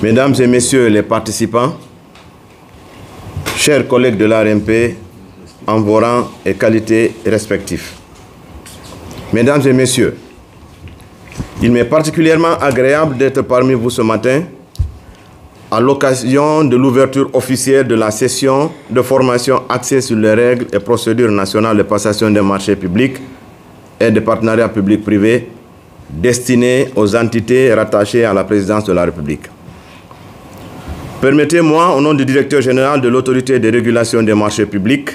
Mesdames et messieurs les participants, chers collègues de l'ARMP, en vos rangs et qualités respectifs. Mesdames et messieurs, il m'est particulièrement agréable d'être parmi vous ce matin à l'occasion de l'ouverture officielle de la session de formation axée sur les règles et procédures nationales de passation des marchés publics et de partenariats publics-privés destinés aux entités rattachées à la présidence de la République. Permettez-moi, au nom du directeur général de l'autorité de régulation des marchés publics,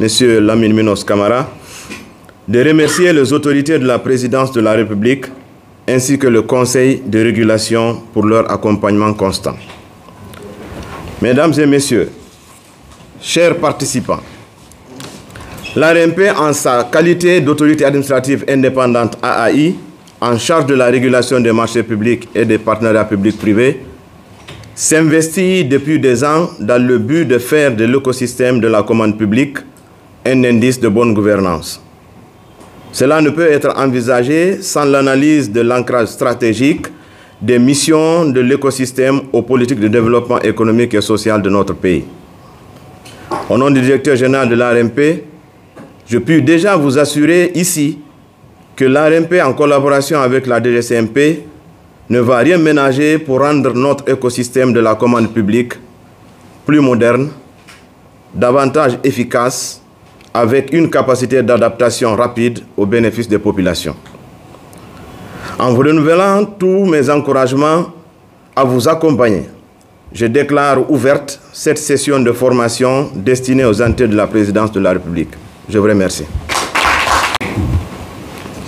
M. Lamine Minos Camara, de remercier les autorités de la présidence de la République ainsi que le Conseil de régulation pour leur accompagnement constant. Mesdames et messieurs, chers participants, l'ARMP, en sa qualité d'autorité administrative indépendante AAI, en charge de la régulation des marchés publics et des partenariats publics-privés, s'investit depuis des ans dans le but de faire de l'écosystème de la commande publique un indice de bonne gouvernance. Cela ne peut être envisagé sans l'analyse de l'ancrage stratégique des missions de l'écosystème aux politiques de développement économique et social de notre pays. Au nom du directeur général de l'ARMP, je puis déjà vous assurer ici que l'ARMP, en collaboration avec la DGCMP, ne va rien ménager pour rendre notre écosystème de la commande publique plus moderne, davantage efficace, avec une capacité d'adaptation rapide au bénéfice des populations. En vous renouvelant tous mes encouragements à vous accompagner, je déclare ouverte cette session de formation destinée aux entités de la présidence de la République. Je vous remercie.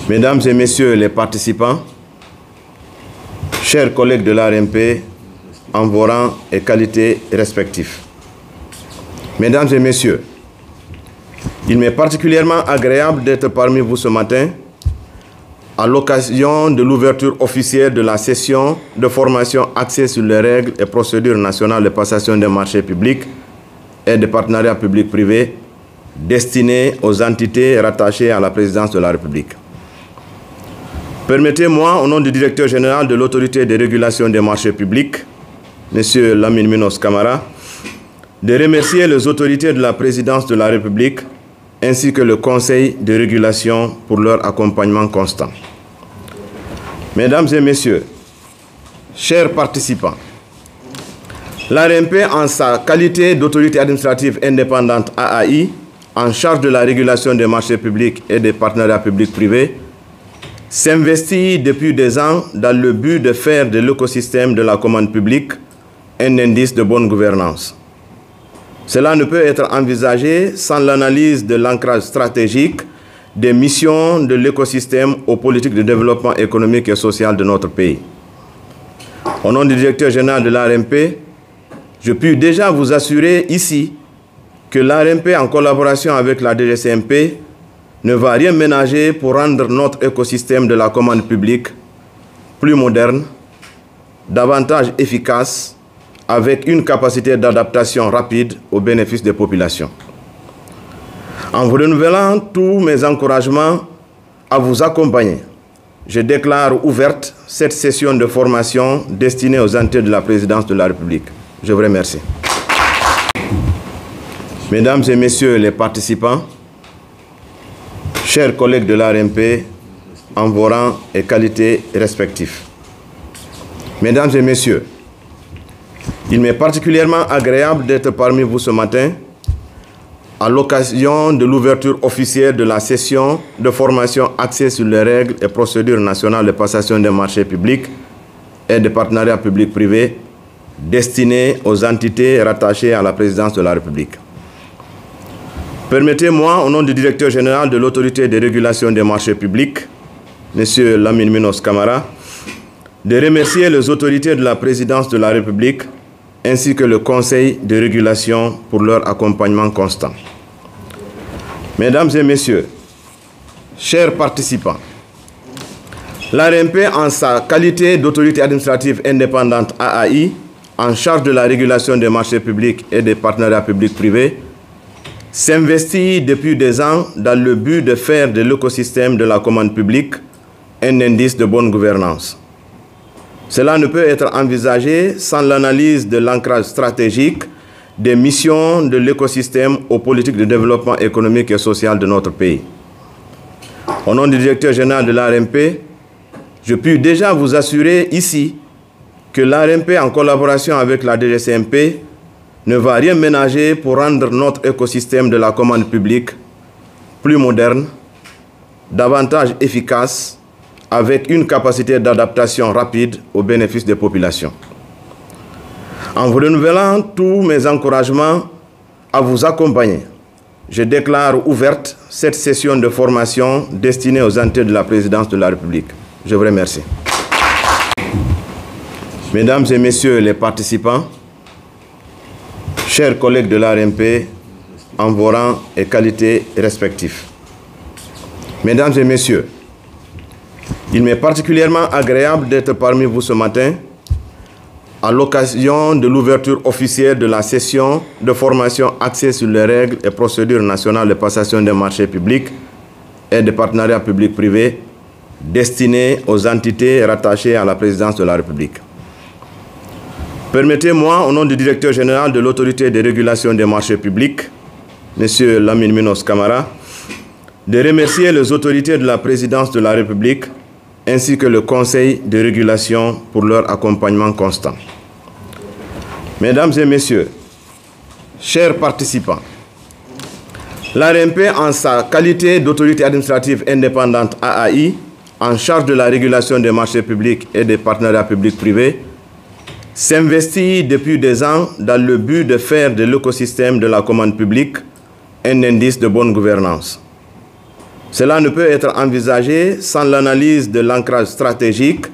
Mesdames et messieurs les participants, chers collègues de l'ARMP, en vos rangs et qualités respectifs. Mesdames et messieurs, il m'est particulièrement agréable d'être parmi vous ce matin à l'occasion de l'ouverture officielle de la session de formation axée sur les règles et procédures nationales de passation des marchés publics et de partenariats publics-privés destinés aux entités rattachées à la présidence de la République. Permettez-moi, au nom du directeur général de l'autorité de régulation des marchés publics, M. Lamine Minos Camara, de remercier les autorités de la présidence de la République ainsi que le Conseil de régulation pour leur accompagnement constant. Mesdames et messieurs, chers participants, l'ARMP, en sa qualité d'autorité administrative indépendante AAI, en charge de la régulation des marchés publics et des partenariats publics-privés, s'investit depuis des ans dans le but de faire de l'écosystème de la commande publique un indice de bonne gouvernance. Cela ne peut être envisagé sans l'analyse de l'ancrage stratégique des missions de l'écosystème aux politiques de développement économique et social de notre pays. Au nom du directeur général de l'ARMP, je puis déjà vous assurer ici que l'ARMP, en collaboration avec la DGCMP, ne va rien ménager pour rendre notre écosystème de la commande publique plus moderne, davantage efficace, avec une capacité d'adaptation rapide au bénéfice des populations. En vous renouvelant tous mes encouragements à vous accompagner, je déclare ouverte cette session de formation destinée aux entités de la présidence de la République. Je vous remercie. Mesdames et messieurs les participants, chers collègues de l'ARMP, en vos rangs et qualités respectifs. Mesdames et messieurs, il m'est particulièrement agréable d'être parmi vous ce matin à l'occasion de l'ouverture officielle de la session de formation axée sur les règles et procédures nationales de passation des marchés publics et de partenariats publics-privés destinés aux entités rattachées à la présidence de la République. Permettez-moi, au nom du directeur général de l'autorité de régulation des marchés publics, M. Lamine Minos Camara, de remercier les autorités de la présidence de la République ainsi que le Conseil de régulation pour leur accompagnement constant. Mesdames et messieurs, chers participants, l'ARMP, en sa qualité d'autorité administrative indépendante AAI, en charge de la régulation des marchés publics et des partenariats publics-privés, s'investit depuis des ans dans le but de faire de l'écosystème de la commande publique un indice de bonne gouvernance. Cela ne peut être envisagé sans l'analyse de l'ancrage stratégique des missions de l'écosystème aux politiques de développement économique et social de notre pays. Au nom du directeur général de l'ARMP, je puis déjà vous assurer ici que l'ARMP, en collaboration avec la DGCMP, ne va rien ménager pour rendre notre écosystème de la commande publique plus moderne, davantage efficace, avec une capacité d'adaptation rapide au bénéfice des populations. En vous renouvelant tous mes encouragements à vous accompagner, je déclare ouverte cette session de formation destinée aux entités de la présidence de la République. Je vous remercie. Mesdames et messieurs les participants, chers collègues de l'ARMP, en vos rangs et qualités respectifs. Mesdames et messieurs, il m'est particulièrement agréable d'être parmi vous ce matin à l'occasion de l'ouverture officielle de la session de formation axée sur les règles et procédures nationales de passation des marchés publics et de partenariats publics-privés destinée aux entités rattachées à la présidence de la République. Permettez-moi, au nom du directeur général de l'autorité de régulation des marchés publics, M. Lamine Minos Camara, de remercier les autorités de la présidence de la République ainsi que le Conseil de régulation pour leur accompagnement constant. Mesdames et messieurs, chers participants, l'ARMP, en sa qualité d'autorité administrative indépendante AAI, en charge de la régulation des marchés publics et des partenariats publics-privés, s'investit depuis des ans dans le but de faire de l'écosystème de la commande publique un indice de bonne gouvernance. Cela ne peut être envisagé sans l'analyse de l'ancrage stratégique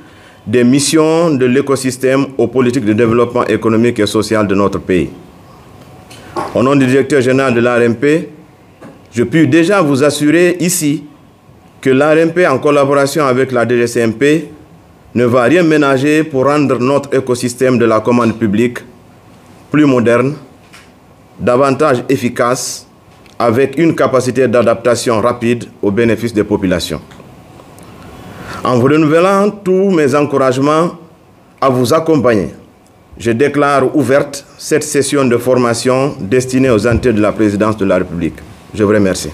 des missions de l'écosystème aux politiques de développement économique et social de notre pays. Au nom du directeur général de l'ARMP, je puis déjà vous assurer ici que l'ARMP, en collaboration avec la DGCMP, ne va rien ménager pour rendre notre écosystème de la commande publique plus moderne, davantage efficace, avec une capacité d'adaptation rapide au bénéfice des populations. En vous renouvelant tous mes encouragements à vous accompagner, je déclare ouverte cette session de formation destinée aux entités de la présidence de la République. Je vous remercie.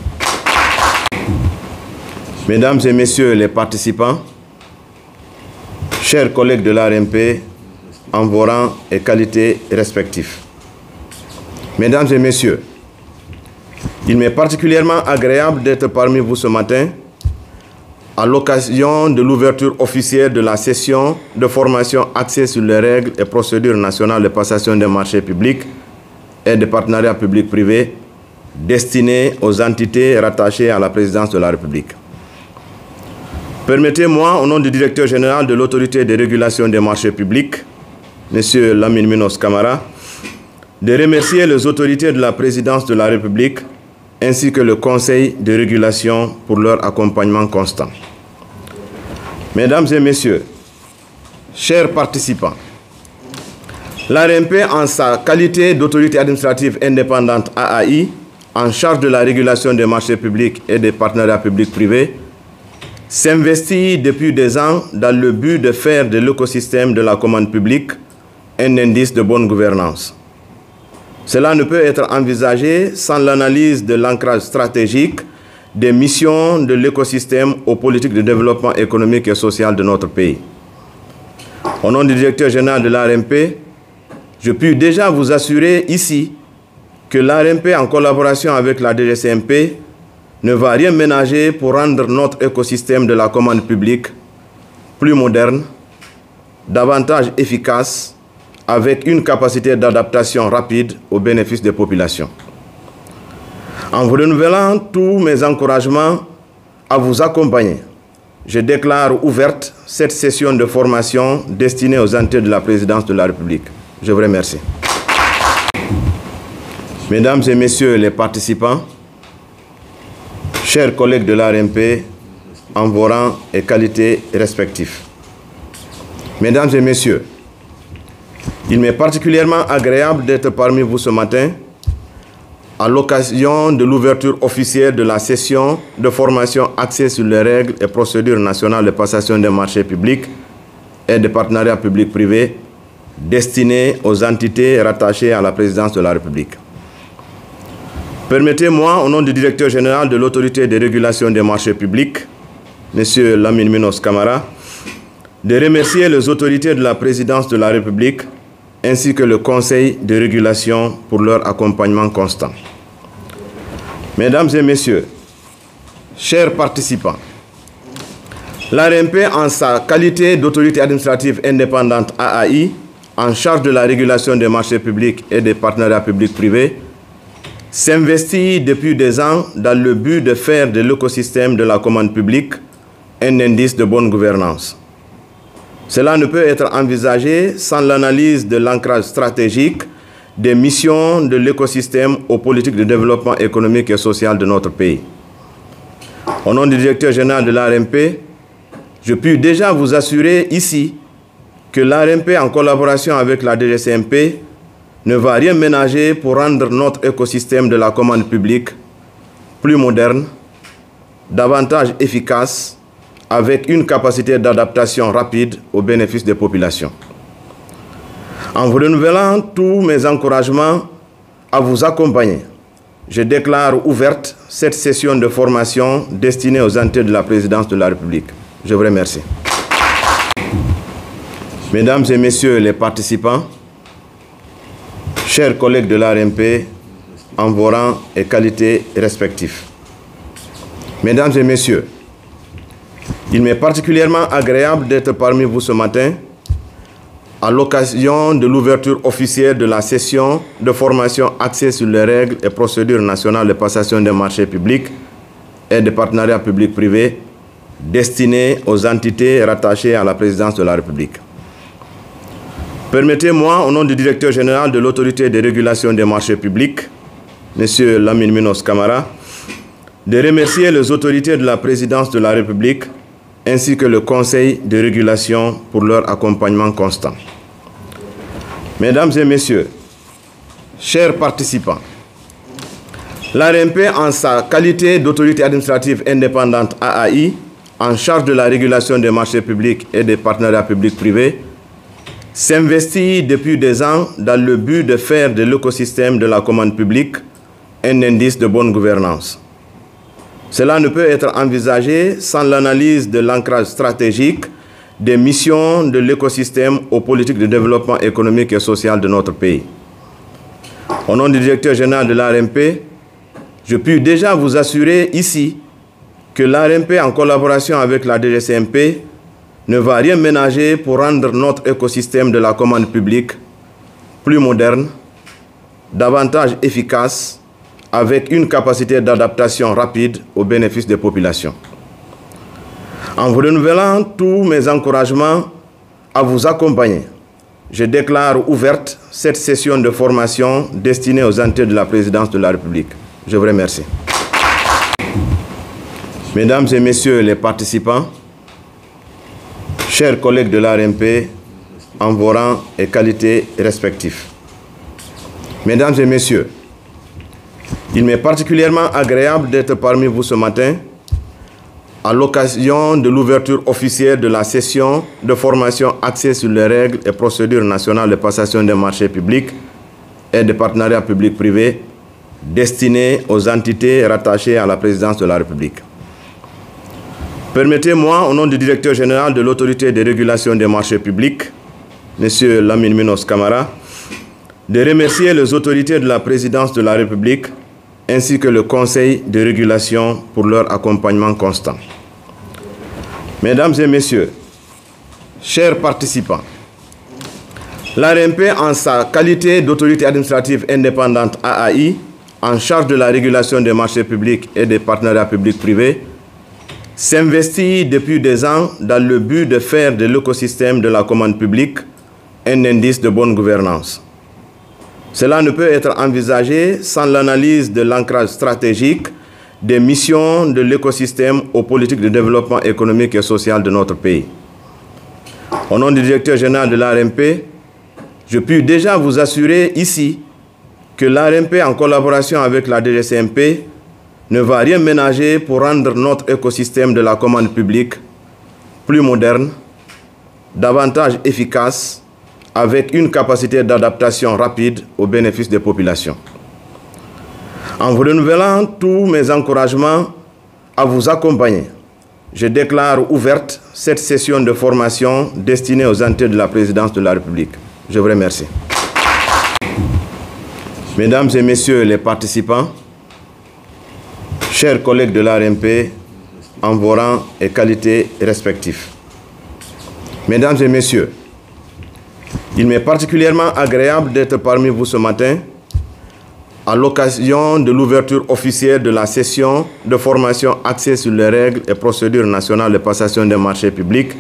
Mesdames et messieurs les participants, chers collègues de l'ARMP, en vos rangs et qualités respectifs. Mesdames et messieurs, il m'est particulièrement agréable d'être parmi vous ce matin à l'occasion de l'ouverture officielle de la session de formation axée sur les règles et procédures nationales de passation des marchés publics et de partenariats publics-privés destinés aux entités rattachées à la présidence de la République. Permettez-moi, au nom du directeur général de l'autorité de régulation des marchés publics, M. Lamine Minos Camara, de remercier les autorités de la présidence de la République ainsi que le Conseil de régulation pour leur accompagnement constant. Mesdames et messieurs, chers participants, l'ARMP, en sa qualité d'autorité administrative indépendante AAI, en charge de la régulation des marchés publics et des partenariats publics-privés, s'investit depuis des ans dans le but de faire de l'écosystème de la commande publique un indice de bonne gouvernance. Cela ne peut être envisagé sans l'analyse de l'ancrage stratégique des missions de l'écosystème aux politiques de développement économique et social de notre pays. Au nom du directeur général de l'ARMP, je puis déjà vous assurer ici que l'ARMP, en collaboration avec la DGCMP, ne va rien ménager pour rendre notre écosystème de la commande publique plus moderne, davantage efficace, avec une capacité d'adaptation rapide au bénéfice des populations. En vous renouvelant tous mes encouragements à vous accompagner, je déclare ouverte cette session de formation destinée aux entités de la présidence de la République. Je vous remercie. Mesdames et messieurs les participants, chers collègues de l'ARMP, en vos rangs et qualités respectifs. Mesdames et messieurs, il m'est particulièrement agréable d'être parmi vous ce matin à l'occasion de l'ouverture officielle de la session de formation axée sur les règles et procédures nationales de passation des marchés publics et de partenariat public-privé destinés aux entités rattachées à la présidence de la République. Permettez-moi, au nom du directeur général de l'autorité de régulation des marchés publics, M. Lamine Minos Camara, de remercier les autorités de la présidence de la République ainsi que le Conseil de régulation pour leur accompagnement constant. Mesdames et Messieurs, chers participants, l'ARMP, en sa qualité d'autorité administrative indépendante AAI, en charge de la régulation des marchés publics et des partenariats publics-privés, s'investit depuis des ans dans le but de faire de l'écosystème de la commande publique un indice de bonne gouvernance. Cela ne peut être envisagé sans l'analyse de l'ancrage stratégique des missions de l'écosystème aux politiques de développement économique et social de notre pays. Au nom du directeur général de l'ARMP, je puis déjà vous assurer ici que l'ARMP, en collaboration avec la DGCMP, ne va rien ménager pour rendre notre écosystème de la commande publique plus moderne, davantage efficace, avec une capacité d'adaptation rapide au bénéfice des populations. En vous renouvelant tous mes encouragements à vous accompagner, je déclare ouverte cette session de formation destinée aux entités de la présidence de la République. Je vous remercie. Mesdames et Messieurs les participants, chers collègues de l'ARMP, en vos rangs et qualités respectifs. Mesdames et Messieurs, il m'est particulièrement agréable d'être parmi vous ce matin à l'occasion de l'ouverture officielle de la session de formation axée sur les règles et procédures nationales de passation des marchés publics et de partenariats publics-privés destinés aux entités rattachées à la présidence de la République. Permettez-moi, au nom du directeur général de l'autorité de régulation des marchés publics, M. Lamine Minos Camara, de remercier les autorités de la présidence de la République ainsi que le Conseil de régulation pour leur accompagnement constant. Mesdames et Messieurs, chers participants, l'ARMP, en sa qualité d'autorité administrative indépendante AAI, en charge de la régulation des marchés publics et des partenariats publics-privés, s'investit depuis des ans dans le but de faire de l'écosystème de la commande publique un indice de bonne gouvernance. Cela ne peut être envisagé sans l'analyse de l'ancrage stratégique des missions de l'écosystème aux politiques de développement économique et social de notre pays. Au nom du directeur général de l'ARMP, je puis déjà vous assurer ici que l'ARMP, en collaboration avec la DGCMP, ne va rien ménager pour rendre notre écosystème de la commande publique plus moderne, davantage efficace, avec une capacité d'adaptation rapide au bénéfice des populations. En vous renouvelant tous mes encouragements à vous accompagner, je déclare ouverte cette session de formation destinée aux entités de la présidence de la République. Je vous remercie. Mesdames et Messieurs les participants, chers collègues de l'ARMP, en vos rangs et qualités respectifs. Mesdames et Messieurs, il m'est particulièrement agréable d'être parmi vous ce matin à l'occasion de l'ouverture officielle de la session de formation axée sur les règles et procédures nationales de passation des marchés publics et de partenariats publics-privés destinés aux entités rattachées à la présidence de la République. Permettez-moi, au nom du directeur général de l'autorité de régulation des marchés publics, M. Lamine Minos Camara, de remercier les autorités de la présidence de la République ainsi que le Conseil de régulation pour leur accompagnement constant. Mesdames et Messieurs, chers participants, l'ARMP, en sa qualité d'autorité administrative indépendante AAI, en charge de la régulation des marchés publics et des partenariats publics-privés, s'investit depuis des ans dans le but de faire de l'écosystème de la commande publique un indice de bonne gouvernance. Cela ne peut être envisagé sans l'analyse de l'ancrage stratégique des missions de l'écosystème aux politiques de développement économique et social de notre pays. Au nom du directeur général de l'ARMP, je puis déjà vous assurer ici que l'ARMP, en collaboration avec la DGCMP, ne va rien ménager pour rendre notre écosystème de la commande publique plus moderne, davantage efficace, avec une capacité d'adaptation rapide au bénéfice des populations. En vous renouvelant tous mes encouragements à vous accompagner, je déclare ouverte cette session de formation destinée aux entités de la présidence de la République. Je vous remercie. Mesdames et messieurs les participants, chers collègues de l'ARMP, en vos rangs et qualités respectifs. Mesdames et messieurs, il m'est particulièrement agréable d'être parmi vous ce matin à l'occasion de l'ouverture officielle de la session de formation axée sur les règles et procédures nationales de passation des marchés publics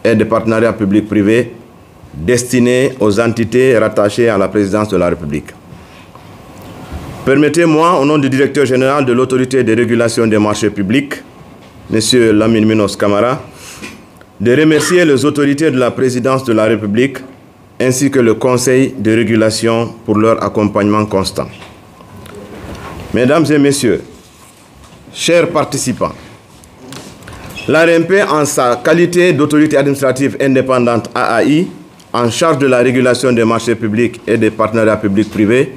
et des partenariats publics-privés destinés aux entités rattachées à la présidence de la République. Permettez-moi, au nom du directeur général de l'autorité de régulation des marchés publics, M. Lamine Minos Camara, de remercier les autorités de la présidence de la République ainsi que le Conseil de régulation pour leur accompagnement constant. Mesdames et messieurs, chers participants, l'ARMP, en sa qualité d'autorité administrative indépendante AAI, en charge de la régulation des marchés publics et des partenariats publics-privés,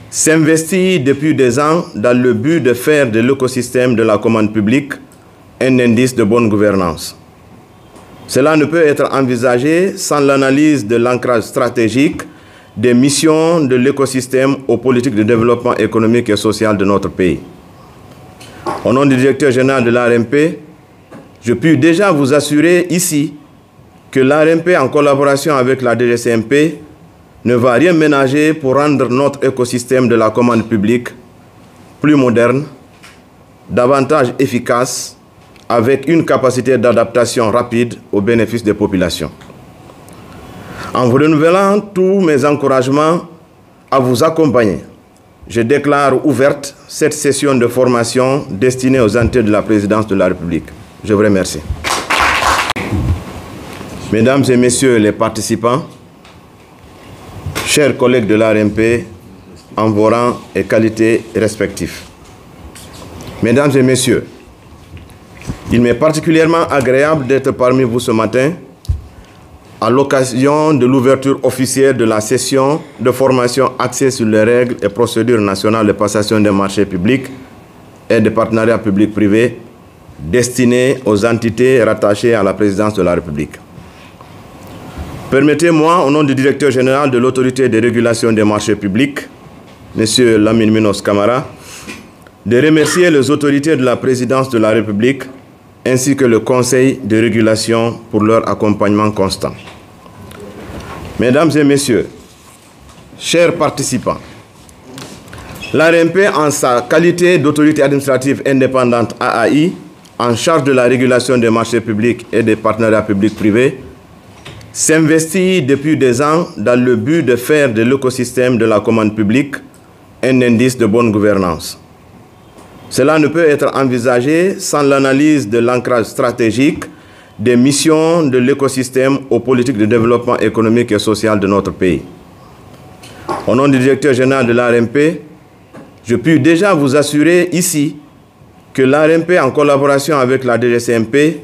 s'investit depuis des ans dans le but de faire de l'écosystème de la commande publique un indice de bonne gouvernance. Cela ne peut être envisagé sans l'analyse de l'ancrage stratégique des missions de l'écosystème aux politiques de développement économique et social de notre pays. Au nom du directeur général de l'ARMP, je puis déjà vous assurer ici que l'ARMP, en collaboration avec la DGCMP, ne va rien ménager pour rendre notre écosystème de la commande publique plus moderne, davantage efficace, avec une capacité d'adaptation rapide au bénéfice des populations. En vous renouvelant tous mes encouragements à vous accompagner, je déclare ouverte cette session de formation destinée aux entités de la présidence de la République. Je vous remercie. Mesdames et messieurs les participants, chers collègues de l'ARMP, en vos rangs et qualités respectifs. Mesdames et messieurs, il m'est particulièrement agréable d'être parmi vous ce matin à l'occasion de l'ouverture officielle de la session de formation axée sur les règles et procédures nationales de passation des marchés publics et des partenariats publics-privés destinés aux entités rattachées à la présidence de la République. Permettez-moi, au nom du directeur général de l'autorité de régulation des marchés publics, M. Lamine Minos Camara, de remercier les autorités de la présidence de la République ainsi que le Conseil de régulation pour leur accompagnement constant. Mesdames et messieurs, chers participants, l'ARMP, en sa qualité d'autorité administrative indépendante AAI, en charge de la régulation des marchés publics et des partenariats publics-privés, s'investit depuis des ans dans le but de faire de l'écosystème de la commande publique un indice de bonne gouvernance. Cela ne peut être envisagé sans l'analyse de l'ancrage stratégique des missions de l'écosystème aux politiques de développement économique et social de notre pays. Au nom du directeur général de l'ARMP, je puis déjà vous assurer ici que l'ARMP, en collaboration avec la DGCMP,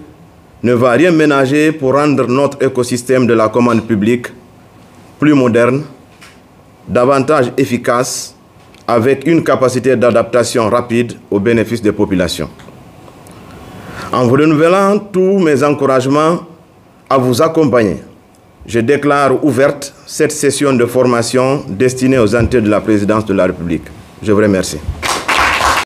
ne va rien ménager pour rendre notre écosystème de la commande publique plus moderne, davantage efficace, avec une capacité d'adaptation rapide au bénéfice des populations. En vous renouvelant tous mes encouragements à vous accompagner, je déclare ouverte cette session de formation destinée aux entités de la présidence de la République. Je vous remercie.